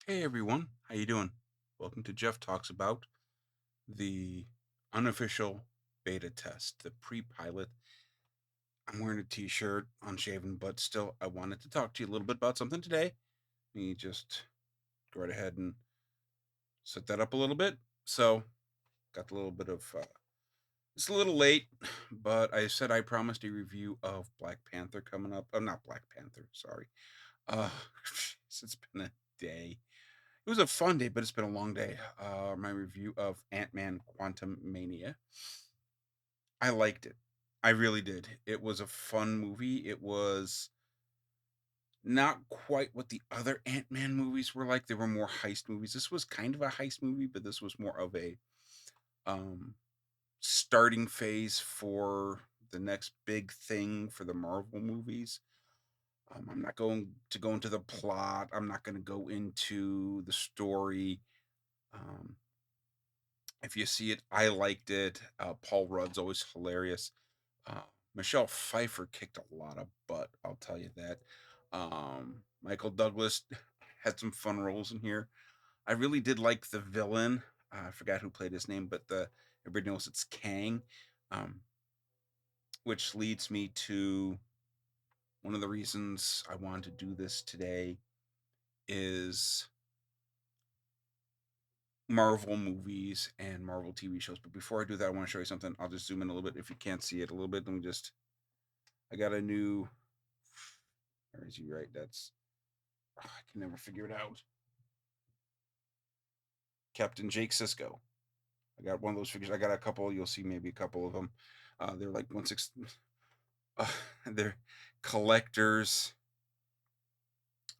Hey everyone, how you doing? Welcome to Jeff Talks About the unofficial beta test, the pre-pilot. I'm wearing a t-shirt, unshaven, but still I wanted to talk to you a little bit about something today. Let me just go right ahead and set that up a little bit. So, got a little bit of it's a little late, but I said I promised a review of Black Panther coming up. Oh, not Black Panther, sorry. Uh it's been a day. It was a fun day, but it's been a long day. My review of Ant-Man Quantummania. I liked it. I really did. It was a fun movie. It was not quite what the other Ant-Man movies were like. They were more heist movies. This was kind of a heist movie, but this was more of a um, starting phase for the next big thing for the Marvel movies. I'm not going to go into the plot. I'm not going to go into the story. Um, if you see it, I liked it. Paul Rudd's always hilarious. Uh, Michelle Pfeiffer kicked a lot of butt. I'll tell you that. Michael Douglas had some fun roles in here. I really did like the villain. I forgot who played his name, but the everybody knows it's Kang, um, which leads me to one of the reasons I wanted to do this today is Marvel movies and Marvel TV shows. But before I do that, I want to show you something. I'll just zoom in a little bit. If you can't see it a little bit, let me just. I got a new. Where is he? Right. That's. I can never figure it out. Captain Jake Sisko. I got one of those figures. I got a couple. You'll see maybe a couple of them. They're like 1/6. Uh, they're collectors.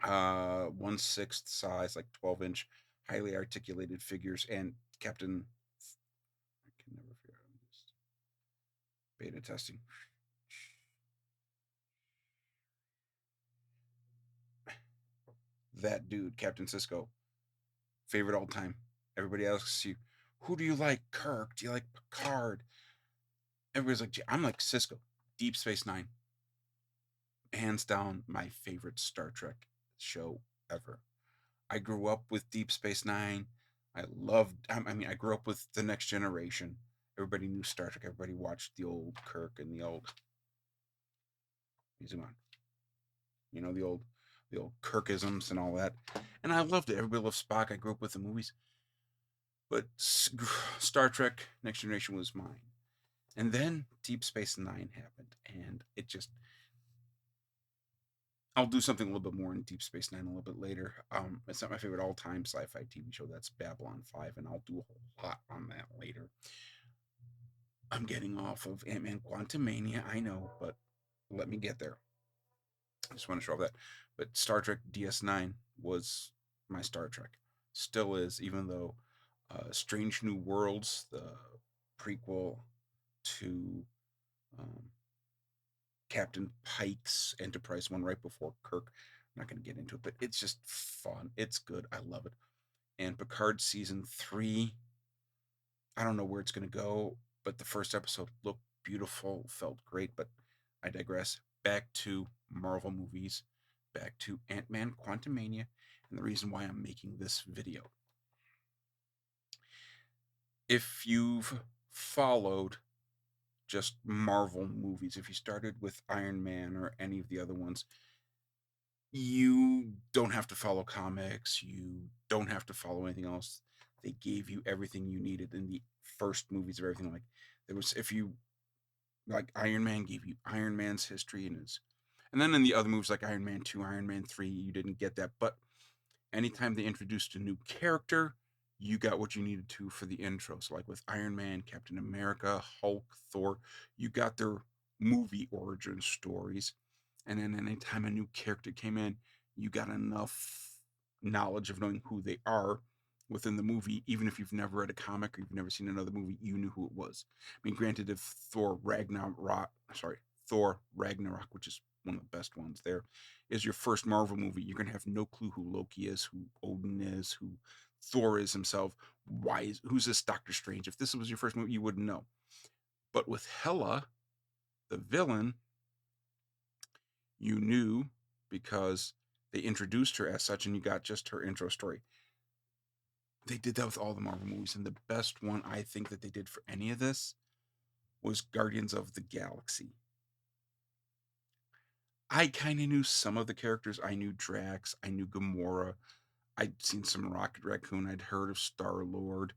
1/6 size, like 12-inch, highly articulated figures. And Captain. I can never figure out. Just beta testing. That dude, Captain Sisko, favorite all time. Everybody asks you, who do you like? Kirk? Do you like Picard? Everybody's like, I'm like Cisco. Deep Space Nine, hands down, my favorite Star Trek show ever. I grew up with Deep Space Nine. I loved. I mean, I grew up with the Next Generation. Everybody knew Star Trek. Everybody watched the old Kirk and the old. Zoom on. The old Kirkisms and all that. And I loved it. Everybody loved Spock. I grew up with the movies, but Star Trek Next Generation was mine. And then Deep Space Nine happened, and it just. I'll do something a little bit more in Deep Space Nine a little bit later. It's not my favorite all-time sci-fi TV show. That's Babylon 5, and I'll do a whole lot on that later. I'm getting off of Ant-Man Quantummania, I know, but let me get there. I just want to show off that. But Star Trek DS9 was my Star Trek. Still is, even though Strange New Worlds, the prequel to um, Captain Pike's Enterprise one right before Kirk. I'm not going to get into it, but it's just fun. It's good. I love it. And Picard season 3, I don't know where it's going to go, but the first episode looked beautiful, felt great, but I digress. Back to Marvel movies, back to Ant-Man Quantumania, and the reason why I'm making this video. If you've followed just Marvel movies, if you started with Iron Man or any of the other ones, you don't have to follow comics. You don't have to follow anything else. They gave you everything you needed in the first movies of everything. Like there was, if you like Iron Man gave you Iron Man's history and his, and then in the other movies like Iron Man 2, Iron Man 3, you didn't get that. But anytime they introduced a new character, you got what you needed to for the intro. So like with Iron Man, Captain America, Hulk, Thor, you got their movie origin stories. And then anytime a new character came in, you got enough knowledge of knowing who they are within the movie. Even if you've never read a comic or you've never seen another movie, you knew who it was. I mean, granted, if Thor Ragnarok, which is one of the best ones there, is your first Marvel movie, you're gonna have no clue who Loki is, who Odin is, who Thor is himself. Who's this Doctor Strange? If this was your first movie, you wouldn't know. But with Hela, the villain, you knew because They introduced her as such, and you got just her intro story. They did that with all the Marvel movies, and the best one I think that they did for any of this was Guardians of the Galaxy. I kind of knew some of the characters. I knew Drax, I knew Gamora, I'd seen some Rocket Raccoon, I'd heard of Star Lord,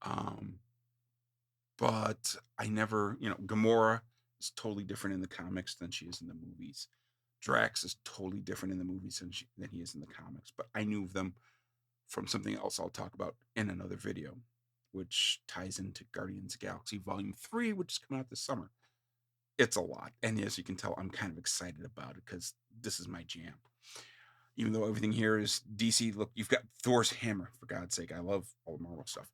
um, but I never, Gamora is totally different in the comics than she is in the movies. Drax is totally different in the movies than he is in the comics, but I knew of them from something else I'll talk about in another video, which ties into Guardians of the Galaxy Volume 3, which is coming out this summer. It's a lot, and as you can tell, I'm kind of excited about it because this is my jam. Even though everything here is DC, look, you've got Thor's hammer, for God's sake. I love all the Marvel stuff.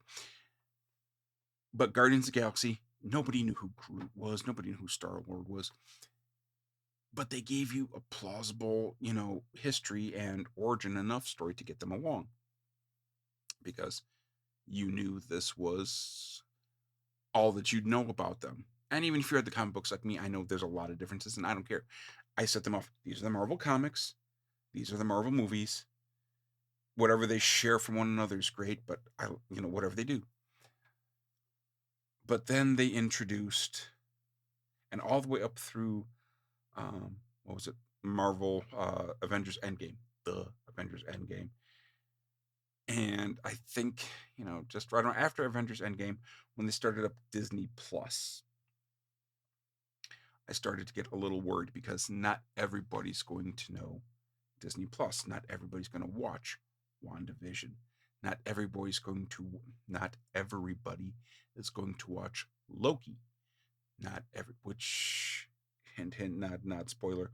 But Guardians of the Galaxy, nobody knew who Groot was, nobody knew who Star Lord was. But they gave you a plausible, history and origin enough story to get them along. Because you knew this was all that you'd know about them. And even if you read the comic books like me, I know there's a lot of differences, and I don't care. I set them off. These are the Marvel comics. These are the Marvel movies. Whatever they share from one another is great, but whatever they do. But then they introduced, and all the way up through, what was it? Marvel Avengers Endgame, the Avengers Endgame. And I think, just right after Avengers Endgame, when they started up Disney Plus, I started to get a little worried because not everybody's going to know Disney Plus. Not everybody's going to watch WandaVision. Not everybody is going to watch Loki. Which, hint hint, not spoiler,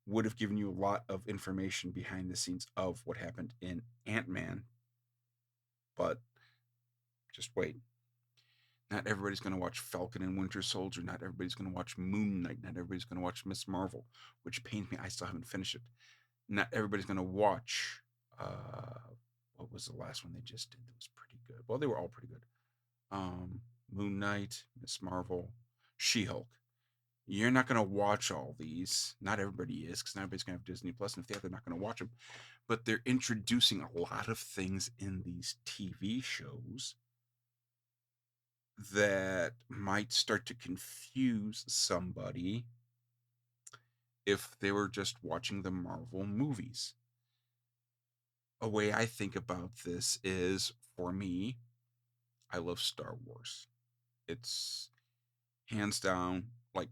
would have given you a lot of information behind the scenes of what happened in Ant-Man. But just wait. Not everybody's going to watch Falcon and Winter Soldier. Not everybody's going to watch Moon Knight. Not everybody's going to watch Miss Marvel, which pains me. I still haven't finished it. Not everybody's going to watch. What was the last one they just did that was pretty good? Well, they were all pretty good. Moon Knight, Miss Marvel, She-Hulk. You're not going to watch all these. Not everybody is, because not everybody's going to have Disney Plus, and if they have, they're not going to watch them. But they're introducing a lot of things in these TV shows that might start to confuse somebody if they were just watching the Marvel movies. A way I think about this is, for me, I love Star Wars. It's hands down, like,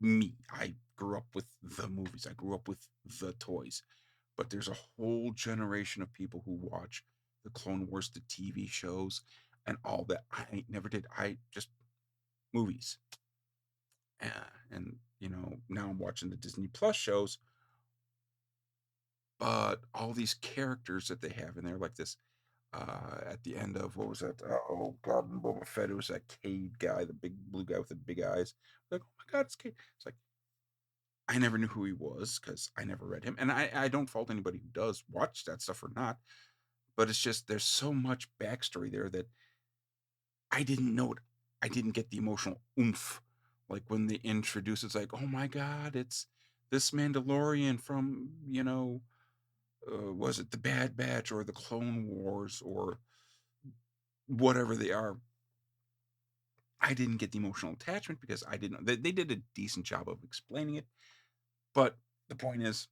me. I grew up with the movies. I grew up with the toys. But there's a whole generation of people who watch the Clone Wars, the TV shows, and all that. I never did. I just movies. And now I'm watching the Disney Plus shows, but all these characters that they have in there, like this, at the end of, what was that? Oh God, in Boba Fett, it was that Cade guy, the big blue guy with the big eyes. Like, oh my God, it's Cade. It's like, I never knew who he was because I never read him, and I don't fault anybody who does watch that stuff or not. But it's just there's so much backstory there that I didn't know it. I didn't get the emotional oomph. Like when they introduce, it's like, oh my God, it's this Mandalorian from, was it the Bad Batch or the Clone Wars or whatever they are. I didn't get the emotional attachment because I didn't. They did a decent job of explaining it. But the point is,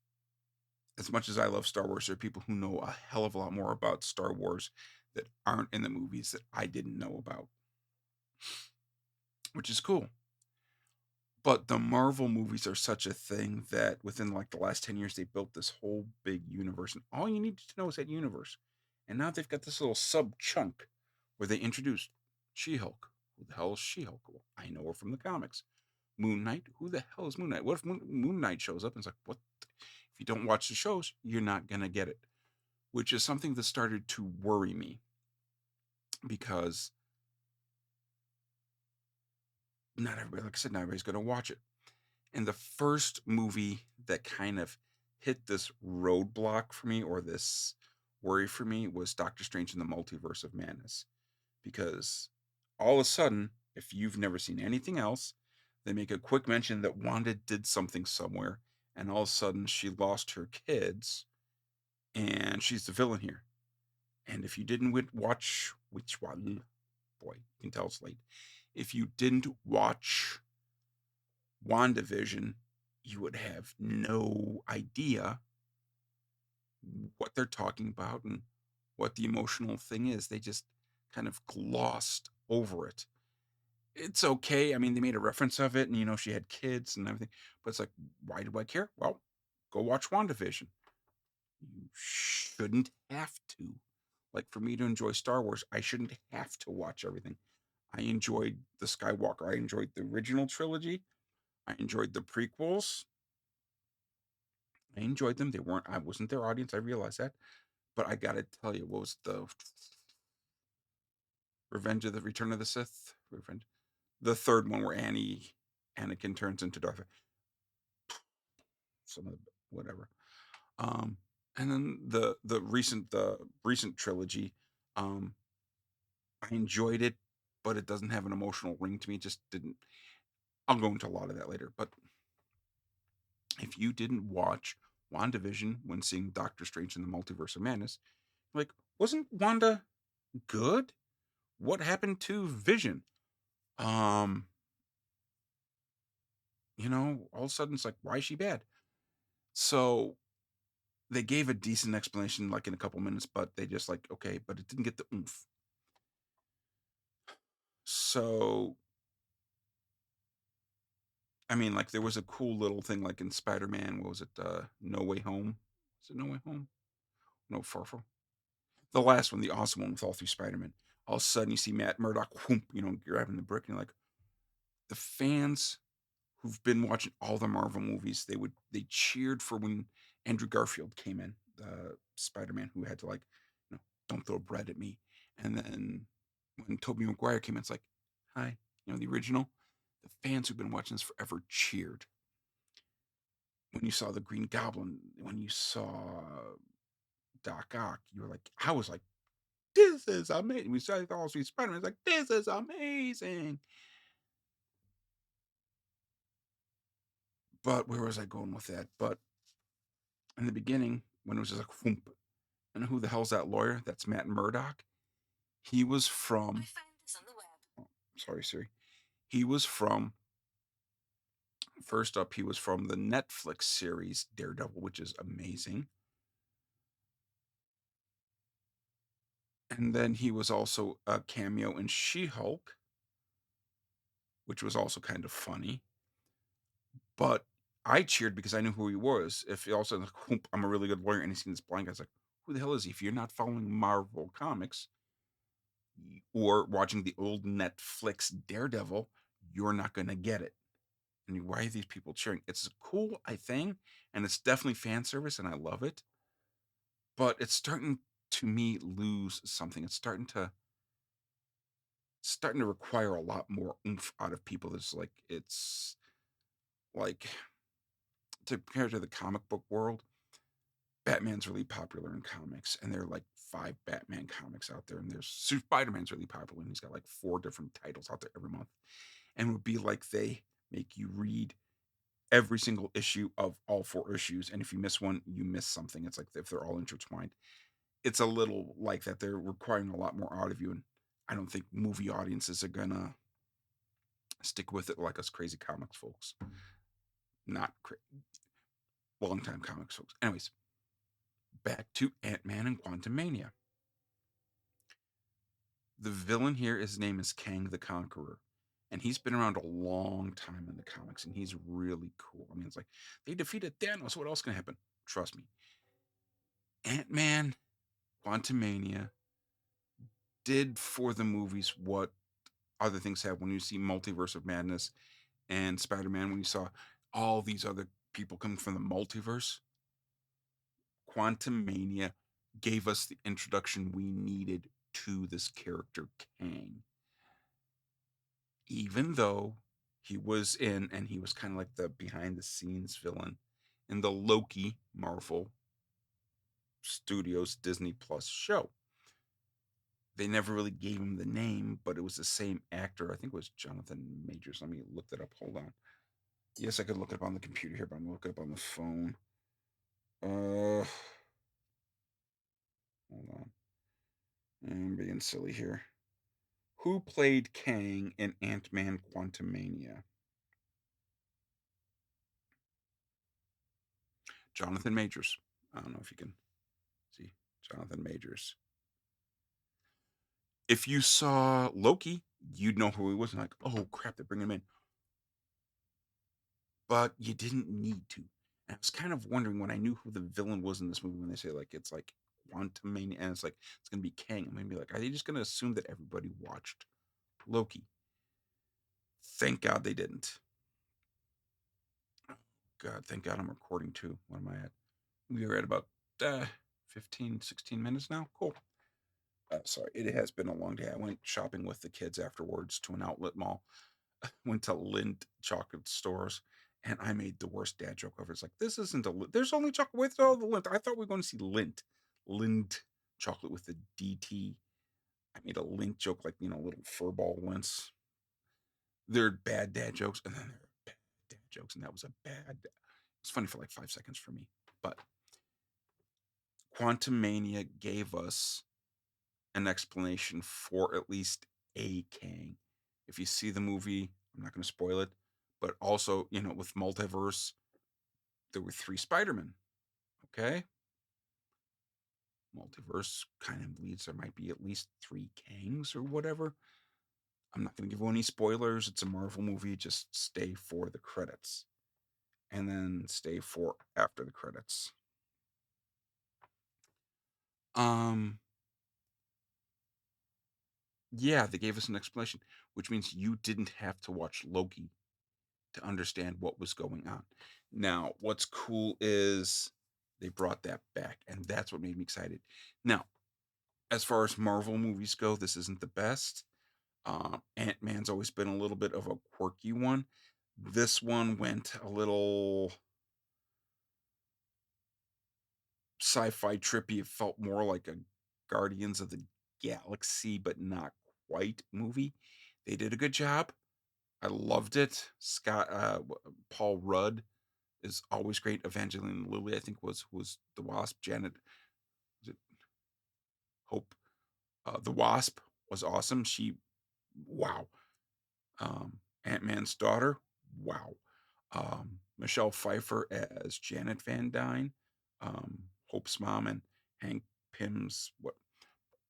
as much as I love Star Wars, there are people who know a hell of a lot more about Star Wars that aren't in the movies that I didn't know about, which is cool. But the Marvel movies are such a thing that within like the last 10 years, they built this whole big universe. And all you need to know is that universe. And now they've got this little sub chunk where they introduced She Hulk. Who the hell is She Hulk? Well, I know her from the comics. Moon Knight. Who the hell is Moon Knight? What if Moon Knight shows up and it's like, what? If you don't watch the shows, you're not going to get it. Which is something that started to worry me because not everybody, like I said, not everybody's going to watch it. And the first movie that kind of hit this roadblock for me or this worry for me was Doctor Strange in the Multiverse of Madness. Because all of a sudden, if you've never seen anything else, they make a quick mention that Wanda did something somewhere, and all of a sudden she lost her kids, and she's the villain here. And if you didn't watch which one, boy, you can tell it's late. If you didn't watch WandaVision, you would have no idea what they're talking about and what the emotional thing is. They just kind of glossed over it. It's okay. I mean, they made a reference of it, and she had kids and everything, but it's like, why do I care? Well, go watch WandaVision. You shouldn't have to. Like, for me to enjoy Star Wars, I shouldn't have to watch everything. I enjoyed the Skywalker. I enjoyed the original trilogy. I enjoyed the prequels. I enjoyed them. I wasn't their audience. I realized that. But I gotta tell you, what was the Return of the Sith? The third one where Anakin turns into Darth Vader. Some of the whatever. Um, and then the recent trilogy, um, I enjoyed it, but it doesn't have an emotional ring to me. It just didn't. I'll go into a lot of that later. But if you didn't watch WandaVision when seeing Doctor Strange in the Multiverse of Madness, like, wasn't Wanda good? What happened to Vision? Um, all of a sudden it's like, why is she bad? So they gave a decent explanation like in a couple minutes, but they just like, okay, but it didn't get the oomph. So I mean, like there was a cool little thing like in Spider-Man, what was it, No Way Home? Is it No Way Home? No, Far From. The last one, the awesome one with all three Spider-Man. All of a sudden you see Matt Murdock, whoomp, grabbing the brick, and you're like, the fans who've been watching all the Marvel movies, they cheered for when Andrew Garfield came in, the Spider-Man who had to like, don't throw bread at me. And then when Tobey Maguire came in, it's like, hi, the original. The fans who've been watching this forever cheered. When you saw the Green Goblin, when you saw Doc Ock, you were like, I was like, this is amazing. We saw all three Spider-Man, it's like, this is amazing. But where was I going with that? But in the beginning, when it was just like, whoomp, and who the hell's that lawyer? That's Matt Murdock. He was from. I found this on the web. Oh, sorry, Siri. He was from. First up, he was from the Netflix series Daredevil, which is amazing. And then he was also a cameo in She-Hulk, which was also kind of funny. But I cheered because I knew who he was. If he all of a sudden, like, I'm a really good lawyer, and he's seen this blind guy's like, who the hell is he? If you're not following Marvel Comics or watching the old Netflix Daredevil, you're not going to get it. And why are these people cheering? It's a cool thing, and it's definitely fan service, and I love it. But it's starting to me lose something. It's starting to require a lot more oomph out of people. It's like to compare to the comic book world. Batman's really popular in comics, and there are like 5 Batman comics out there, and there's Spider-Man's really popular, and he's got like 4 different titles out there every month. And it would be like they make you read every single issue of all 4 issues, and if you miss one, you miss something. It's like if they're all intertwined. It's a little like that. They're requiring a lot more out of you, and I don't think movie audiences are gonna stick with it like us crazy comics folks. Not long-time comics folks. Anyways, back to Ant-Man and Quantummania. The villain here, his name is Kang the Conqueror. And he's been around a long time in the comics, and he's really cool. I mean, it's like, they defeated Thanos. What else can happen? Trust me. Ant-Man, Quantumania did for the movies what other things have when you see Multiverse of Madness and Spider-Man, when you saw all these other people coming from the multiverse. Quantumania gave us the introduction we needed to this character, Kang. Even though he was in, and he was kind of like the behind the scenes villain in the Loki Marvel Studios Disney Plus show. They never really gave him the name, but it was the same actor. I think it was Jonathan Majors. Let me look that up. Hold on. Yes, I could look it up on the computer here, but I'm gonna look it up on the phone. Hold on. I'm being silly here. Who played Kang in Ant-Man Quantummania? Jonathan Majors. I don't know if you can see Jonathan Majors. If you saw Loki, you'd know who he was and like, oh crap, they're bringing him in. But you didn't need to. And I was kind of wondering when I knew who the villain was in this movie when they say like it's like Quantumania and it's like it's gonna be Kang. I'm gonna be like, are they just gonna assume that everybody watched Loki? Thank God they didn't. Oh, God, thank God I'm recording too. What am I at? We are at about 15, 16 minutes now. Cool. Sorry, it has been a long day. I went shopping with the kids afterwards to an outlet mall. Went to Lindt chocolate stores, and I made the worst dad joke ever. It's like, this isn't a there's only chocolate with all the Lindt. I thought we were going to see Lindt chocolate with the DT. I made a Lindt joke like, little furball Lintz. They're bad dad jokes, and then there are bad dad jokes, and that was a bad. It's funny for like 5 seconds for me, but Quantum Mania gave us an explanation for at least a Kang. If you see the movie, I'm not going to spoil it, but also, with multiverse, there were three Spider-Men. Okay, multiverse kind of leads there might be at least three Kangs or whatever. I'm not going to give any spoilers. It's a Marvel movie. Just stay for the credits, and then stay for after the credits. Um, yeah, they gave us an explanation, which means you didn't have to watch Loki to understand what was going on. Now, what's cool is they brought that back, and that's what made me excited. Now, as far as Marvel movies go, this isn't the best. Ant Man's always been a little bit of a quirky one. This one went a little sci fi trippy. It felt more like a Guardians of the Galaxy, but not quite movie. They did a good job. I loved it. Paul Rudd is always great. Evangeline Lilly, I think, was the Wasp. Janet, was it Hope? The Wasp was awesome. Wow. Ant Man's daughter, wow. Michelle Pfeiffer as Janet Van Dyne, Hope's mom, and Hank Pym's what?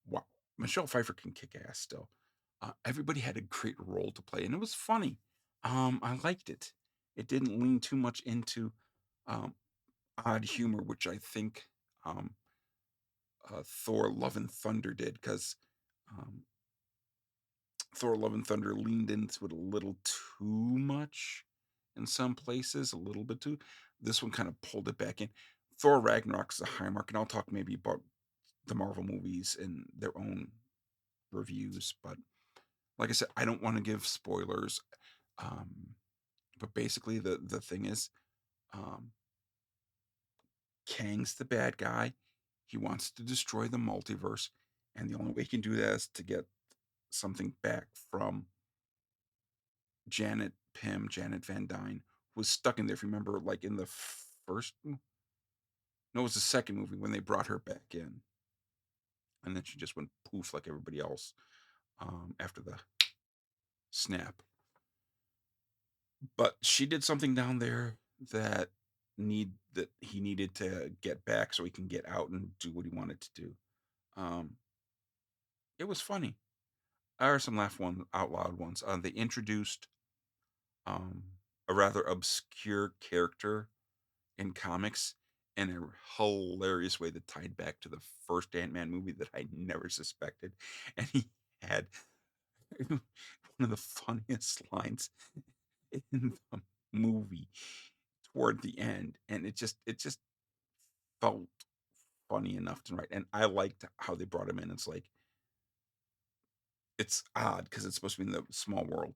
Wow. Michelle Pfeiffer can kick ass still. Everybody had a great role to play, and it was funny. I liked it. It didn't lean too much into um, odd humor, which I think um, Thor: Love and Thunder did, because um, Thor: Love and Thunder leaned into it a little too much in some places, a little bit too. This one kind of pulled it back in. Thor: Ragnarok is a high mark, and I'll talk maybe about the Marvel movies in their own reviews. But like I said, I don't want to give spoilers. Um, but basically, the thing is, um, Kang's the bad guy. He wants to destroy the multiverse, and the only way he can do that is to get something back from Janet Van Dyne, was stuck in there. If you remember, like in the first, no, it was the second movie when they brought her back in, and then she just went poof like everybody else after the snap. But she did something down there that he needed to get back so he can get out and do what he wanted to do. Um, it was funny. There are some laugh one out loud ones. They introduced um, a rather obscure character in comics in a hilarious way that tied back to the first Ant-Man movie that I never suspected. And he had one of the funniest lines in the movie toward the end. And it just felt funny enough to write. And I liked how they brought him in. It's odd because it's supposed to be in the small world.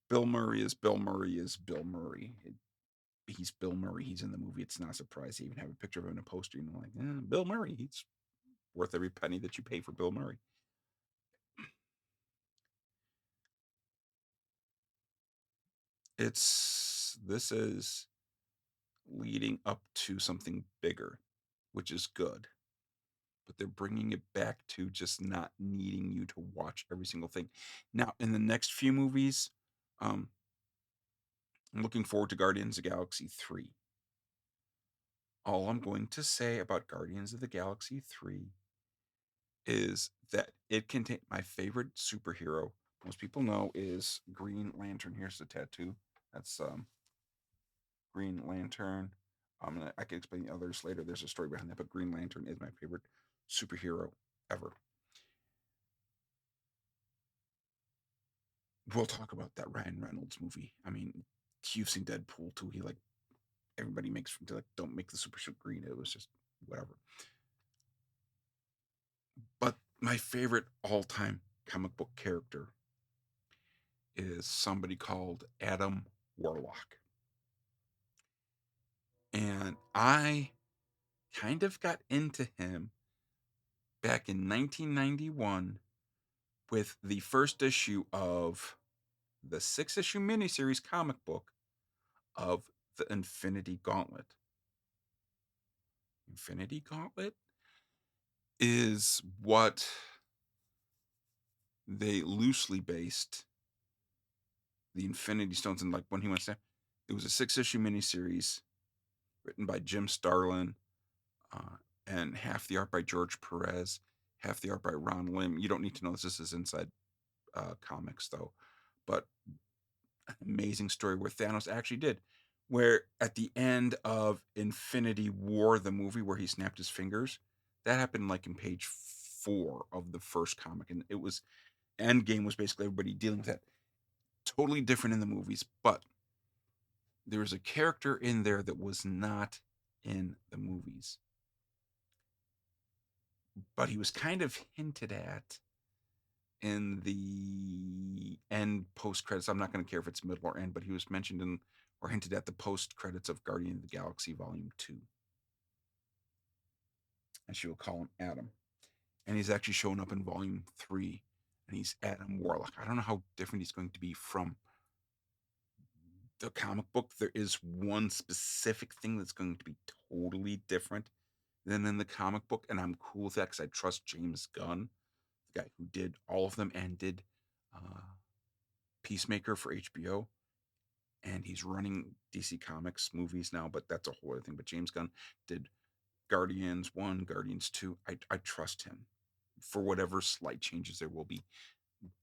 Bill Murray is Bill Murray is Bill Murray. He's Bill Murray. He's in the movie. It's not a surprise. They even have a picture of him in a poster. Like, Bill Murray. He's worth every penny that you pay for Bill Murray. It's this is leading up to something bigger, which is good. But they're bringing it back to just not needing you to watch every single thing. Now, in the next few movies, um, I'm looking forward to Guardians of the Galaxy 3. All I'm going to say about Guardians of the Galaxy 3 is that it contains my favorite superhero. Most people know is Green Lantern. Here's the tattoo. That's Green Lantern. I can explain the others later. There's a story behind that, but Green Lantern is my favorite superhero ever. We'll talk about that Ryan Reynolds movie. I mean, you've seen Deadpool too. He like everybody makes like don't make the super suit green. It was just whatever. But my favorite all-time comic book character is somebody called Adam Warlock. And I kind of got into him back in 1991 with the first issue of the 6-issue miniseries comic book of the Infinity Gauntlet. Infinity Gauntlet is what they loosely based the Infinity Stones in. Like when he went there, it was a 6-issue miniseries written by Jim Starlin, uh, and half the art by George Perez, half the art by Ron Lim. You don't need to know this is inside comics though, but an amazing story where Thanos actually did. Where at the end of Infinity War, the movie where he snapped his fingers, that happened like in page 4 of the first comic, and it was Endgame was basically everybody dealing with that. Totally different in the movies, but there was a character in there that was not in the movies, but he was kind of hinted at in the end post credits. I'm not going to care if it's middle or end, but he was mentioned in or hinted at the post credits of Guardian of the Galaxy Volume 2. And she will call him Adam. And he's actually showing up in Volume 3. And he's Adam Warlock. I don't know how different he's going to be from the comic book. There is one specific thing that's going to be totally different than in the comic book. And I'm cool with that because I trust James Gunn, the guy who did all of them and did Peacemaker for HBO. And he's running DC Comics movies now, but that's a whole other thing. But James Gunn did Guardians 1, Guardians 2. I trust him for whatever slight changes there will be.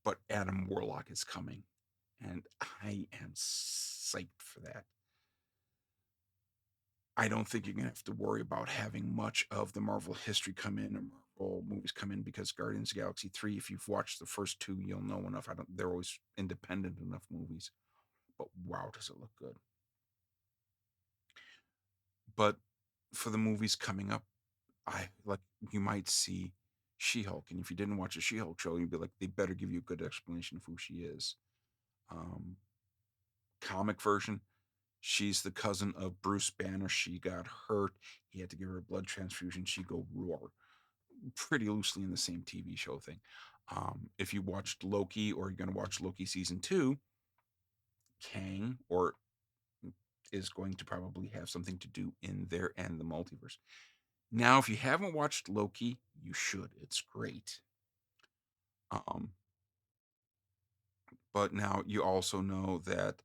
But Adam Warlock is coming, and I am psyched for that. I don't think you're going to have to worry about having much of the Marvel history come in or Marvel movies come in because Guardians of the Galaxy 3, if you've watched the first two, you'll know enough. They're always independent enough movies. But wow, does it look good. But for the movies coming up, I like you might see She-Hulk, and if you didn't watch a She-Hulk show, you'd be like, they better give you a good explanation of who she is. Um, Comic version, she's the cousin of Bruce Banner. She got hurt. He had to give her a blood transfusion. She go roar. Pretty loosely in the same TV show thing. If you watched Loki or you're going to watch Loki season 2, Kang or is going to probably have something to do in there and the multiverse. Now, if you haven't watched Loki, you should. It's great. Um, but now you also know that,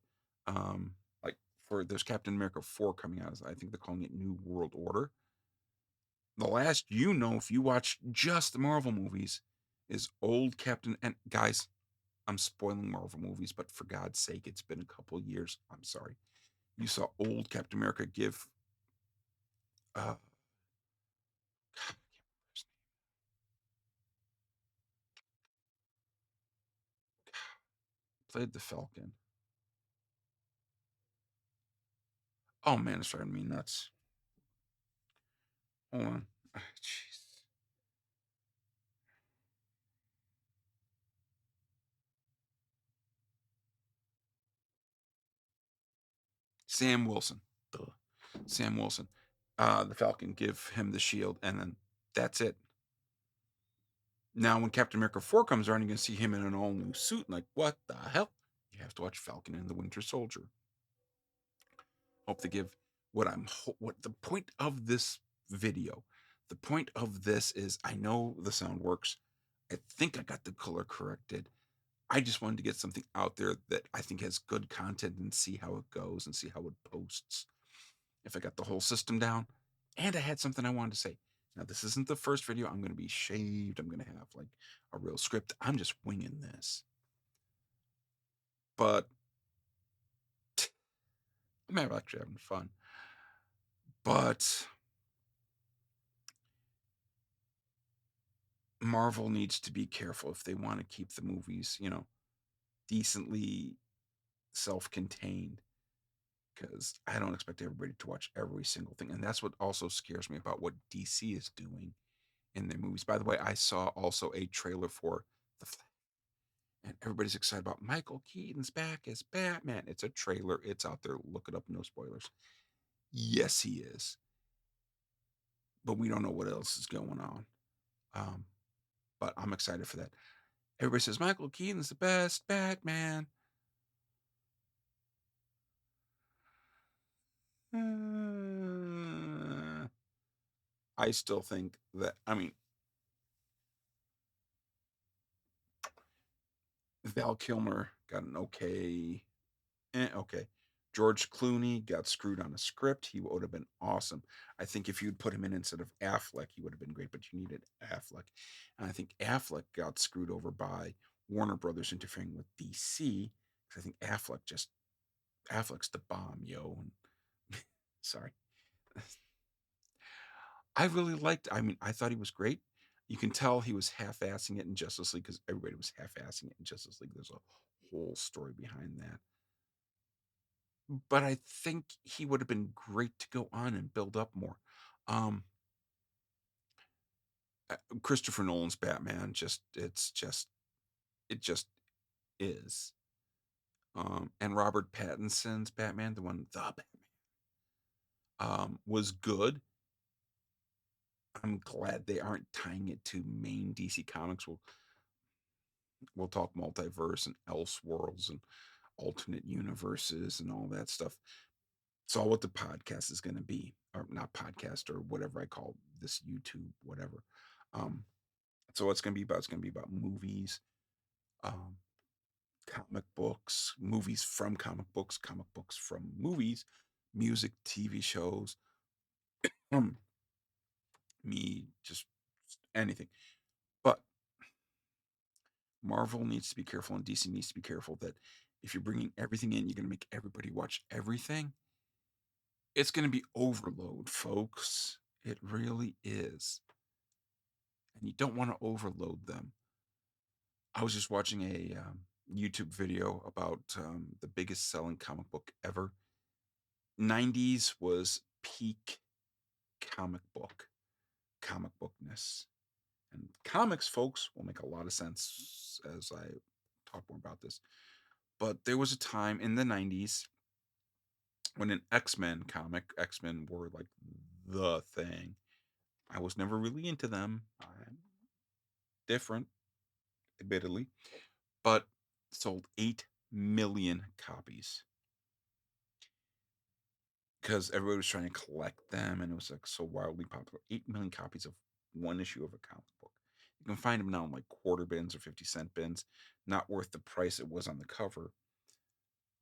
like for there's Captain America 4 coming out. I think they're calling it New World Order. The last if you watch just the Marvel movies, is old Captain. And guys, I'm spoiling Marvel movies, but for God's sake, it's been a couple years. I'm sorry. You saw old Captain America give. God, played the Falcon. Oh man, it's driving me nuts. Hold on. Jeez. Sam Wilson. Duh. Sam Wilson. The Falcon, give him the shield, and then that's it. Now, when Captain America 4 comes around, you're going to see him in an all new suit. Like, what the hell? You have to watch Falcon and the Winter Soldier. Hope to give what the point of this video. The point of this is I know the sound works. I think I got the color corrected. I just wanted to get something out there that I think has good content and see how it goes and see how it posts. If I got the whole system down, and I had something I wanted to say. Now, this isn't the first video. I'm going to be shaved. I'm going to have like a real script. I'm just winging this. But I'm actually having fun. But Marvel needs to be careful if they want to keep the movies, decently self-contained, because I don't expect everybody to watch every single thing. And that's what also scares me about what DC is doing in their movies. By the way, I saw also a trailer for The Flash, and everybody's excited about Michael Keaton's back as Batman. It's a trailer, it's out there. Look it up, no spoilers. Yes, he is, but we don't know what else is going on. Um, but I'm excited for that. Everybody says Michael Keaton's the best Batman. I still think that, Val Kilmer got an okay. Okay. George Clooney got screwed on a script. He would have been awesome. I think if you'd put him in instead of Affleck, he would have been great, but you needed Affleck. And I think Affleck got screwed over by Warner Brothers interfering with DC. Because I think Affleck's the bomb, yo. And sorry. I really liked, I thought he was great. You can tell he was half-assing it in Justice League because everybody was half-assing it in Justice League. There's a whole story behind that. But I think he would have been great to go on and build up more. Um, Christopher Nolan's Batman it just is. And Robert Pattinson's Batman, the Batman, was good. I'm glad they aren't tying it to main DC Comics. We'll talk multiverse and Elseworlds and alternate universes and all that stuff. It's all what the podcast is going to be, or not podcast, or whatever I call this YouTube, whatever. Um, so what's going to be about? It's going to be about movies, um, comic books, movies from comic books from movies, music, TV shows, um, me, just anything. But Marvel needs to be careful, and DC needs to be careful that if you're bringing everything in, you're going to make everybody watch everything. It's going to be overload, folks. It really is. And you don't want to overload them. I was just watching a YouTube video about the biggest selling comic book ever. 90s was peak comic bookness. And comics, folks, will make a lot of sense as I talk more about this. But there was a time in the 90s when an X-Men comic, X-Men were like the thing. I was never really into them. I'm different, admittedly, but sold 8 million copies because everybody was trying to collect them, and it was like so wildly popular. 8 million copies of one issue of a comic book. You can find them now in like quarter bins or 50-cent bins. Not worth the price it was on the cover.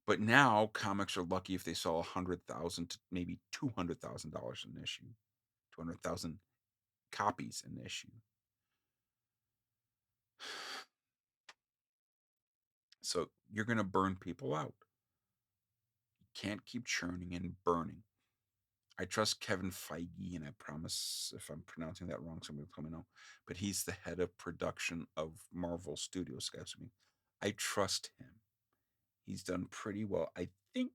But now comics are lucky if they sell 100,000 to maybe $200,000 an issue, 200,000 copies an issue. So you're going to burn people out. You can't keep churning and burning. I trust Kevin Feige, and I promise if I'm pronouncing that wrong, somebody will let me know. But he's the head of production of Marvel Studios, excuse me. I trust him. He's done pretty well. I think,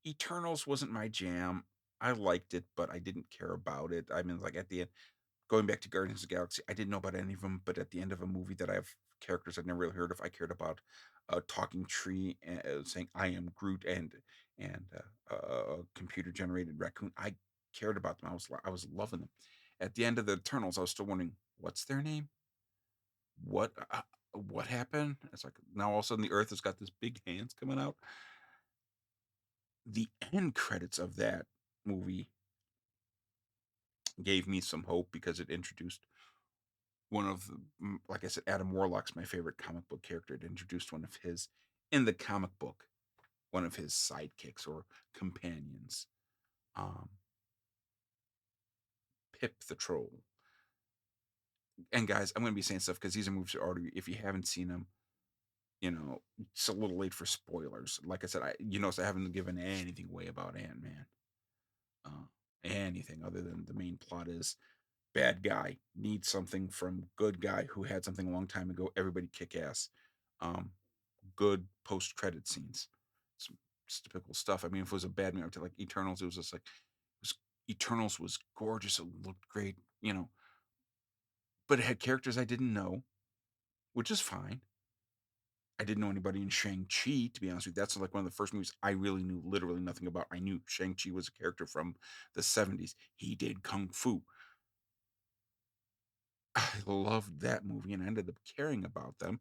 Eternals wasn't my jam. I liked it, but I didn't care about it. Like at the end, going back to Guardians of the Galaxy, I didn't know about any of them, but at the end of a movie that I have characters I've never really heard of, I cared about a talking tree saying "I am Groot" and a computer generated raccoon. I cared about them. I was loving them. At the end of the Eternals, I was still wondering what's their name. What happened? It's like now all of a sudden the Earth has got this big hands coming out. the end credits of that movie gave me some hope because it introduced one of the, like I said, Adam Warlock's my favorite comic book character. It introduced one of his, in the comic book, one of his sidekicks or companions, um, Pip the Troll. And guys, I'm going to be saying stuff because these are movies that already, if you haven't seen them, it's a little late for spoilers. Like I said, so I haven't given anything away about Ant-Man. Uh, Anything other than the main plot is bad guy needs something from good guy who had something a long time ago. Everybody kick ass. Um, Good post credit scenes. It's typical stuff. I mean, if it was a bad movie, like Eternals, it was just like Eternals was gorgeous. It looked great, but it had characters I didn't know, which is fine. I didn't know anybody in Shang-Chi, to be honest with you. That's like one of the first movies I really knew literally nothing about. I knew Shang-Chi was a character from the 70s. He did Kung Fu. I loved that movie and I ended up caring about them.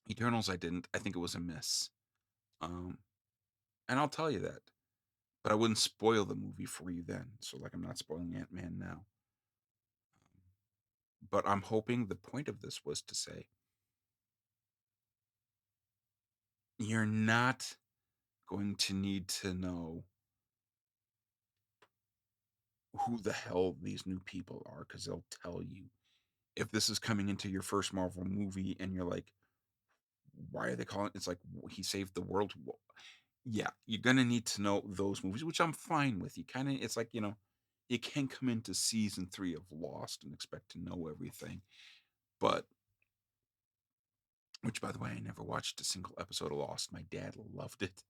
Eternals, I didn't. I think it was a miss. Um, and I'll tell you that. But I wouldn't spoil the movie for you then. So, like, I'm not spoiling Ant-Man now. But I'm hoping the point of this was to say you're not going to need to know who the hell these new people are because they'll tell you. If this is coming into your first Marvel movie and you're like, why are they calling it's like he saved the world? Yeah, you're gonna need to know those movies, which I'm fine with. You kind of, it's like, you can't come into season 3 of Lost and expect to know everything. But, which by the way, I never watched a single episode of Lost. My dad loved it.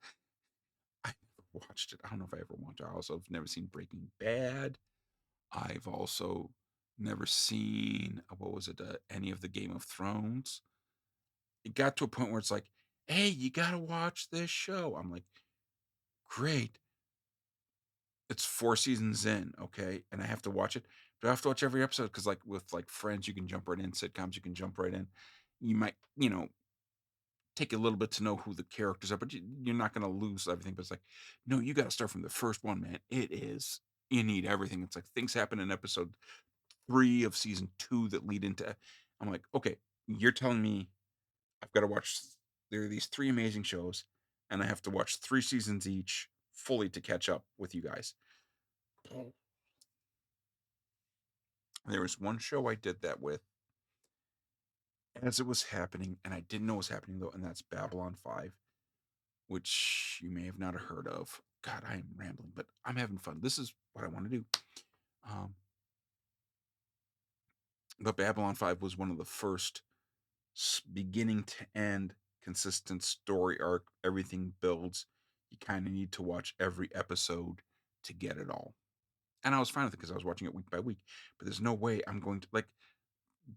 I never watched it. I don't know if I ever watched it. I also have never seen Breaking Bad. I've also never seen, what was it, any of the Game of Thrones. It got to a point where it's like, hey, you gotta watch this show. I'm like, great. It's 4 seasons in, okay, and I have to watch it. Do I have to watch every episode? Because like with like Friends, you can jump right in. Sitcoms, you can jump right in. You might, take a little bit to know who the characters are, but you're not going to lose everything. But it's like, no, you got to start from the first one, man. It is, you need everything. It's like things happen in episode 3 of season 2 that lead into. I'm like, okay, you're telling me I've got to watch. There are these 3 amazing shows, and I have to watch 3 seasons each fully to catch up with you guys. There was one show I did that with as it was happening, and I didn't know it was happening though, and that's Babylon 5, which you may have not heard of. God, I am rambling, but I'm having fun. This is what I want to do. Um, but Babylon 5 was one of the first beginning to end consistent story arc. Everything builds. You kind of need to watch every episode to get it all. And I was fine with it because I was watching it week by week. But there's no way I'm going to, like,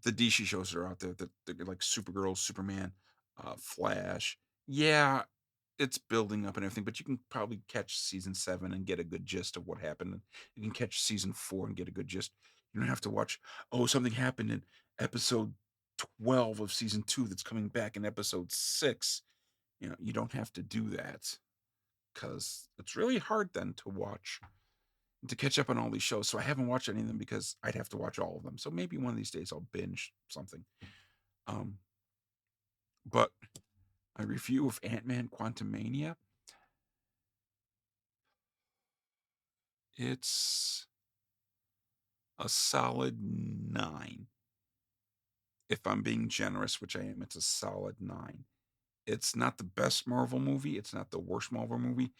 the DC shows are out there that they're like Supergirl, Superman, Flash. Yeah, it's building up and everything, but you can probably catch season 7 and get a good gist of what happened. You can catch season 4 and get a good gist. You don't have to watch, oh, something happened in episode 12 of season 2 that's coming back in episode 6. You don't have to do that because it's really hard then to watch to catch up on all these shows. So I haven't watched any of them because I'd have to watch all of them. So maybe one of these days I'll binge something. Um, but a review of Ant-Man Quantummania, it's a solid 9. If I'm being generous, which I am, it's a solid 9. It's not the best Marvel movie. It's not the worst Marvel movie.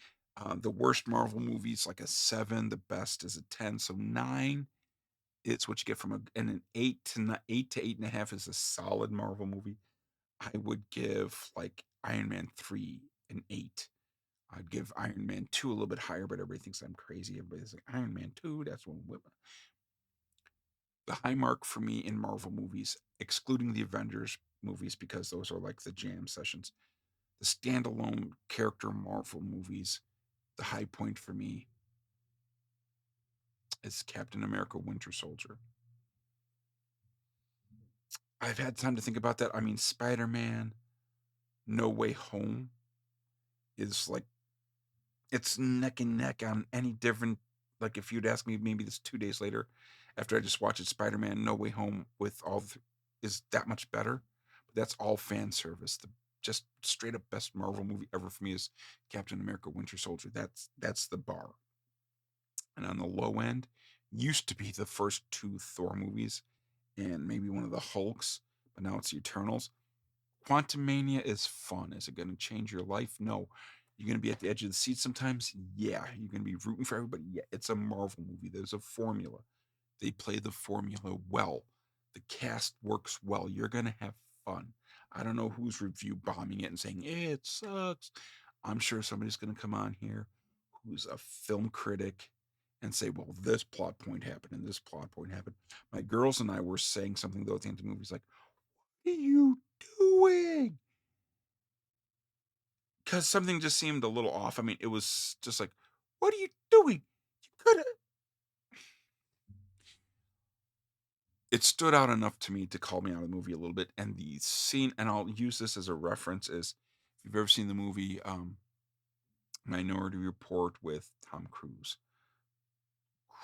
The worst Marvel movie is like a 7. The best is a 10. So 9, it's what you get from and an 8 to 8.5 is a solid Marvel movie. I would give like Iron Man 3 an 8. I'd give Iron Man 2 a little bit higher, but everybody thinks I'm crazy. Everybody's like, Iron Man 2, that's one. The high mark for me in Marvel movies, excluding the Avengers movies, because those are like the jam sessions. The standalone character Marvel movies, the high point for me is Captain America Winter Soldier. I've had time to think about that. I mean, Spider Man No Way Home is like It's neck and neck on any different. Like if you'd ask me, maybe this 2 days later, after I just watched Spider-Man: No Way Home with is that much better. But that's all fan service. The just straight up best Marvel movie ever for me is Captain America: Winter Soldier. That's the bar. And on the low end, used to be the first two Thor movies and maybe one of the Hulks, but now it's the Eternals. Quantummania is fun. Is it going to change your life? No. You're going to be at the edge of the seat sometimes? Yeah. You're going to be rooting for everybody? Yeah. It's a Marvel movie. There's a formula. They play the formula well. The cast works well. You're going to have fun. I don't know who's review bombing it and saying, it sucks. I'm sure somebody's going to come on here who's a film critic and say, well, this plot point happened and this plot point happened. My girls and I were saying something, though, at the end of the movie. It's like, what are you doing? Because something just seemed a little off. I mean, it was just like, what are you doing? You could have. It stood out enough to me to call me out of the movie a little bit. And the scene, and I'll use this as a reference, is if you've ever seen the movie Minority Report with Tom Cruise.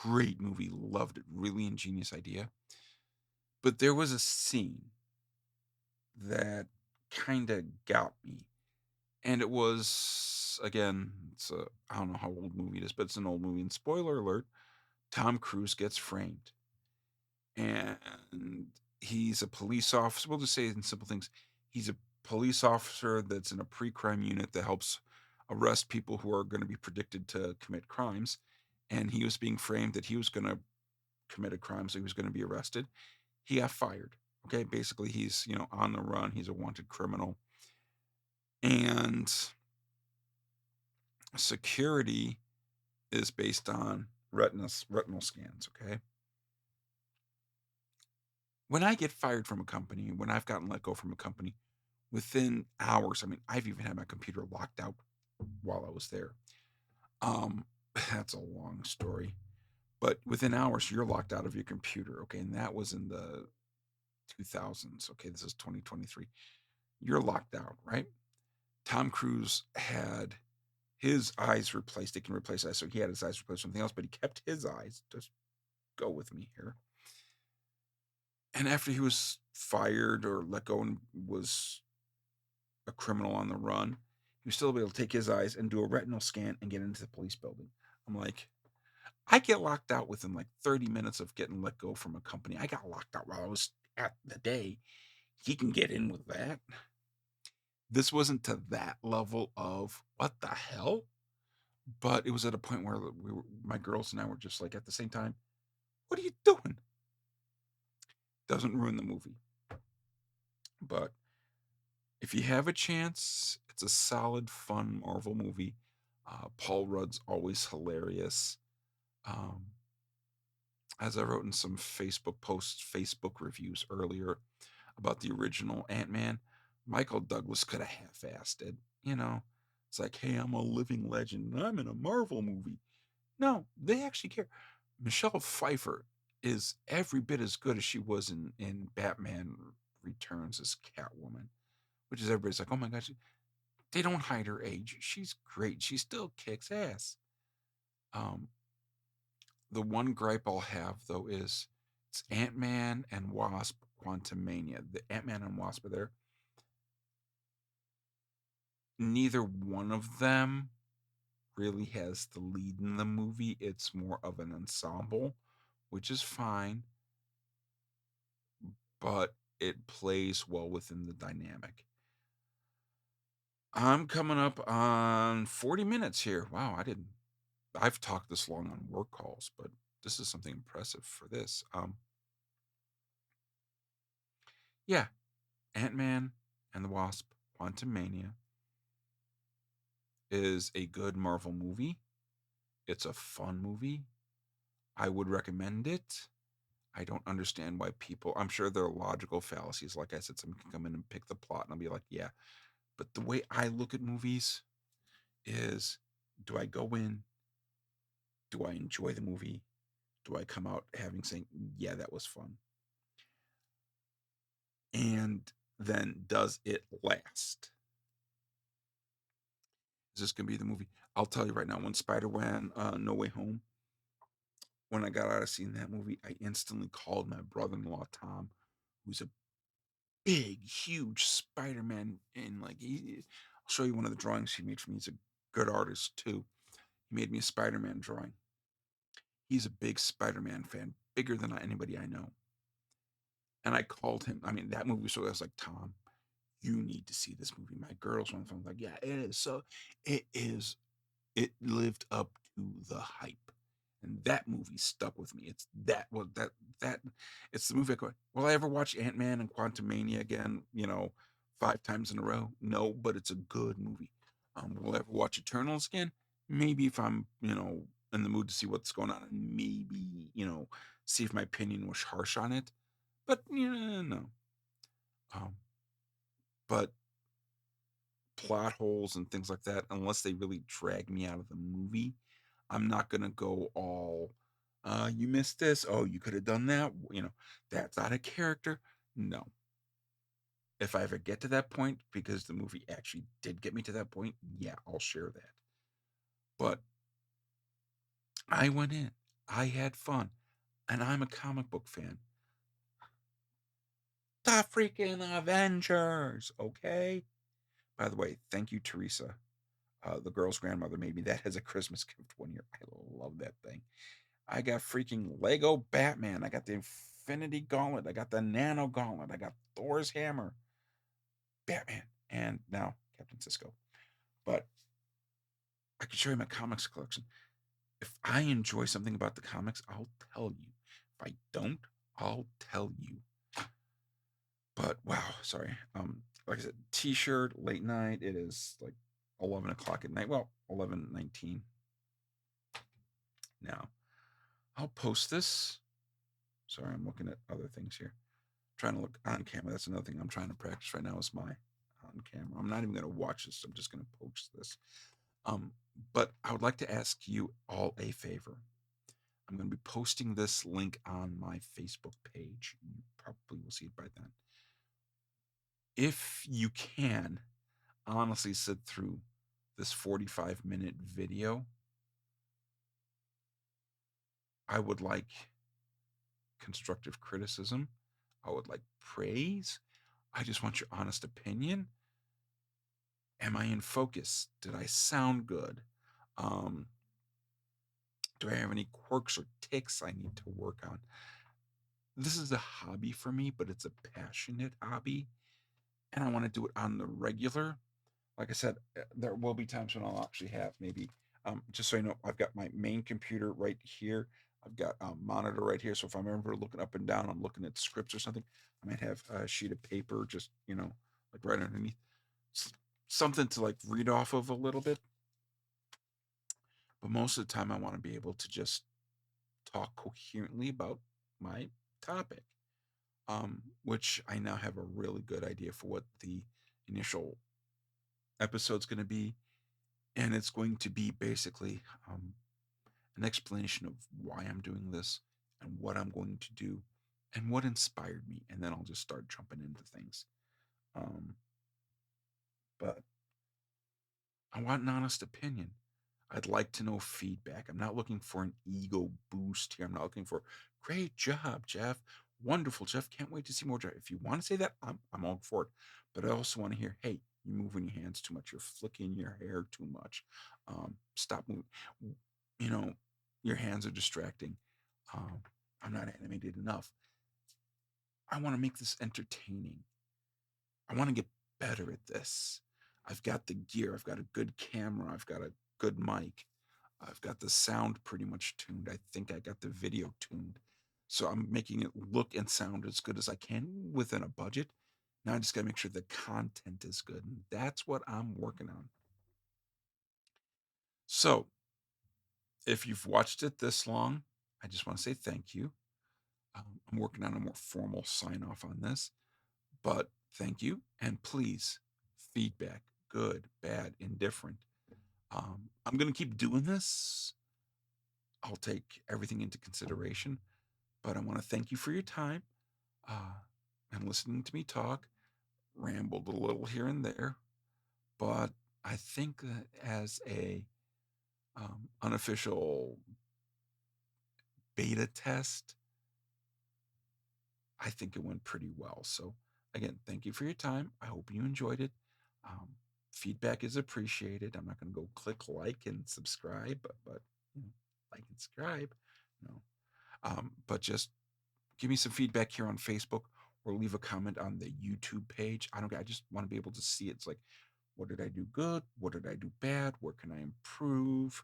Great movie, loved it, really ingenious idea. But there was a scene that kind of got me. And it was, again, I don't know how old movie it is, but it's an old movie. And spoiler alert, Tom Cruise gets framed. And he's a police officer. We'll just say it in simple things. He's a police officer that's in a pre-crime unit that helps arrest people who are going to be predicted to commit crimes. And he was being framed that he was going to commit a crime, so he was going to be arrested. He got fired. Okay, basically he's on the run. He's a wanted criminal, and security is based on retinal scans. Okay, when I get fired from a company, when I've gotten let go from a company, within hours, I mean, I've even had my computer locked out while I was there. Um, that's a long story, but within hours, you're locked out of your computer. Okay, and that was in the 2000s. Okay, this is 2023. You're locked out, right? Tom Cruise had his eyes replaced. They can replace eyes, so he had his eyes replaced with something else, but he kept his eyes. Just go with me here. And after he was fired or let go and was a criminal on the run, he was still able to take his eyes and do a retinal scan and get into the police building. I'm like, I get locked out within like 30 minutes of getting let go from a company. I got locked out while I was at the day. He can get in with that. This wasn't to that level of what the hell, but it was at a point where my girls and I were just like at the same time, what are you doing? Doesn't ruin the movie. But if you have a chance, it's a solid, fun Marvel movie. Paul Rudd's always hilarious. Um, as I wrote in some Facebook posts, Facebook reviews earlier about the original Ant-Man, Michael Douglas could have half-assed it. It's like, hey, I'm a living legend and I'm in a Marvel movie. No, they actually care. Michelle Pfeiffer is every bit as good as she was in Batman Returns as Catwoman, which is everybody's like, oh my gosh, they don't hide her age. She's great. She still kicks ass. Um, the one gripe I'll have though is it's Ant-Man and Wasp Quantummania. The Ant-Man and Wasp are there. Neither one of them really has the lead in the movie. It's more of an ensemble, which is fine, but it plays well within the dynamic. I'm coming up on 40 minutes here. Wow, I've talked this long on work calls, but this is something impressive for this. Yeah, Ant-Man and the Wasp, Quantumania is a good Marvel movie. It's a fun movie. I would recommend it. I don't understand why people, I'm sure there are logical fallacies. Like I said, someone can come in and pick the plot and I'll be like, yeah. But the way I look at movies is, do I go in? Do I enjoy the movie? Do I come out having saying, yeah, that was fun? And then does it last? Is this going to be the movie? I'll tell you right now, when Spider-Man No Way Home, when I got out of seeing that movie, I instantly called my brother-in-law Tom, who's a big, huge Spider-Man, and like I'll show you one of the drawings he made for me. He's a good artist too. He made me a Spider-Man drawing. He's a big Spider-Man fan, bigger than anybody I know. And I called him. I mean, that movie. So I was like, Tom, you need to see this movie. My girls on the phone, like, yeah, it is. So it is. It lived up to the hype, and that movie stuck with me. It's that. Well, that. It's the movie. I go, will I ever watch Ant-Man and Quantummania again? 5 times in a row? No, but it's a good movie. Will I ever watch Eternals again? Maybe if I'm, in the mood to see what's going on, and maybe, see if my opinion was harsh on it. But no. Um, but plot holes and things like that, unless they really drag me out of the movie, I'm not gonna go all, you missed this. Oh, you could have done that. That's not a character. No. If I ever get to that point, because the movie actually did get me to that point, yeah, I'll share that. But I went in, I had fun, and I'm a comic book fan. The freaking Avengers, okay? By the way, thank you, Teresa. The girl's grandmother made me that as a Christmas gift one year. I love that thing. I got freaking Lego Batman. I got the Infinity Gauntlet. I got the Nano Gauntlet. I got Thor's hammer. Batman. And now Captain Sisko. But I can show you my comics collection. If I enjoy something about the comics, I'll tell you. If I don't, I'll tell you. But wow, sorry. Like I said, t-shirt, late night. It is like 11 o'clock at night. Well, 11:19 now. I'll post this. Sorry, I'm looking at other things here. Trying to look on camera. That's another thing I'm trying to practice right now is my on camera. I'm not even going to watch this. I'm just going to post this. Um, but I would like to ask you all a favor. I'm going to be posting this link on my Facebook page. You probably will see it by then. If you can honestly sit through this 45-minute video, I would like constructive criticism. I would like praise. I just want your honest opinion. Am I in focus? Did I sound good? Um, do I have any quirks or ticks I need to work on? This is a hobby for me, but it's a passionate hobby, and I want to do it on the regular. Like I said, there will be times when I'll actually have maybe, just so you know, I've got my main computer right here. I've got a monitor right here. So if I'm ever looking up and down, I'm looking at scripts or something, I might have a sheet of paper just, like right underneath, something to like read off of a little bit. But most of the time, I want to be able to just talk coherently about my topic, which I now have a really good idea for what the initial episode's going to be. And it's going to be basically an explanation of why I'm doing this and what I'm going to do and what inspired me. And then I'll just start jumping into things. Um, but I want an honest opinion. I'd like to know feedback. I'm not looking for an ego boost here. I'm not looking for great job, Jeff. Wonderful, Jeff. Can't wait to see more, Jeff. If you want to say that, I'm all for it. But I also want to hear, hey, you're moving your hands too much. You're flicking your hair too much. Stop moving. You know, your hands are distracting. Um, I'm not animated enough. I want to make this entertaining. I want to get better at this. I've got the gear. I've got a good camera. I've got a good mic. I've got the sound pretty much tuned. I think I got the video tuned. So I'm making it look and sound as good as I can within a budget. Now I just got to make sure the content is good. And that's what I'm working on. So if you've watched it this long, I just want to say thank you. I'm working on a more formal sign off on this, but thank you. And please, feedback, good, bad, indifferent. I'm going to keep doing this. I'll take everything into consideration, but I want to thank you for your time uh, and listening to me talk. Rambled a little here and there, but I think that as a unofficial beta test, I think it went pretty well. So, again, thank you for your time. I hope you enjoyed it. Um, Feedback is appreciated. I'm not going to go click like and subscribe, but you know, like and subscribe. No, but just give me some feedback here on Facebook or leave a comment on the YouTube page. I don't. I just want to be able to see it. It's like, what did I do good? What did I do bad? Where can I improve?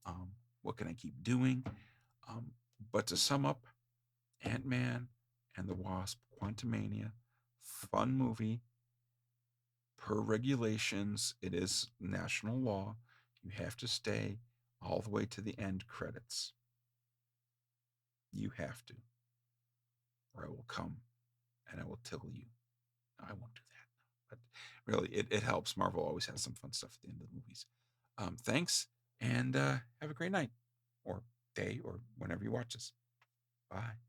Um, what can I keep doing? Um, but to sum up, Ant-Man and the Wasp, Quantummania, fun movie. Per regulations, it is national law. You have to stay all the way to the end credits. You have to, or I will come and I will tickle you. No, I won't do that. But really, it helps. Marvel always has some fun stuff at the end of the movies. Thanks, and have a great night, or day, or whenever you watch this. Bye.